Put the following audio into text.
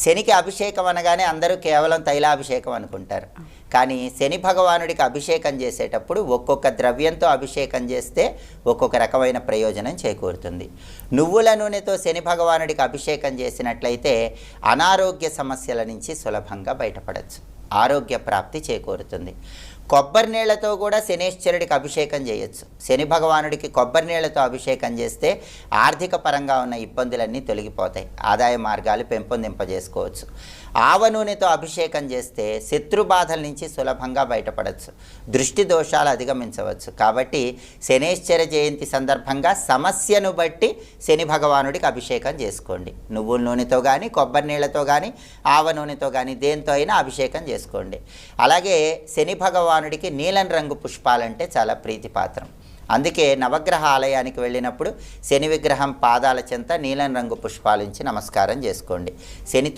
శనికి అభిషేకం అనగానే అందరూ కేవలం తైలాభిషేకం అనుకుంటారు. కానీ శని భగవానుడికి అభిషేకం చేసేటప్పుడు ఒక్కొక్క ద్రవ్యంతో అభిషేకం చేస్తే ఒక్కొక్క రకమైన ప్రయోజనం చేకూరుతుంది. నువ్వుల నూనెతో శని భగవానుడికి అభిషేకం చేసినట్లయితే అనారోగ్య సమస్యల నుంచి సులభంగా బయటపడవచ్చు, ఆరోగ్య ప్రాప్తి చేకూరుతుంది. కొబ్బరి నీళ్లతో కూడా శనేశ్వరుడికి అభిషేకం చేయొచ్చు. శని భగవానుడికి కొబ్బరి నీళ్లతో అభిషేకం చేస్తే ఆర్థిక పరంగా ఉన్న ఇబ్బందులన్నీ తొలగిపోతాయి, ఆదాయ మార్గాలు పెంపొందింపజేసుకోవచ్చు. ఆవ నూనెతో అభిషేకం చేస్తే శత్రు బాధల నుంచి సులభంగా బయటపడవచ్చు, దృష్టి దోషాలు అధిగమించవచ్చు. కాబట్టి శనేశ్వర జయంతి సందర్భంగా సమస్యను బట్టి శని భగవానుడికి అభిషేకం చేసుకోండి. నువ్వుల నూనెతో కానీ, కొబ్బరి నీళ్లతో కానీ, ఆవ నూనెతో కానీ దేంతో అయినా అభిషేకం చేసుకోండి. అలాగే శని భగవానుడికి నీలం రంగు పుష్పాలంటే చాలా ప్రీతిపాత్రం. అందుకే నవగ్రహ ఆలయానికి వెళ్ళినప్పుడు శని విగ్రహం పాదాల చెంత నీలం రంగు పుష్పాలుంచి నమస్కారం చేసుకోండి. శని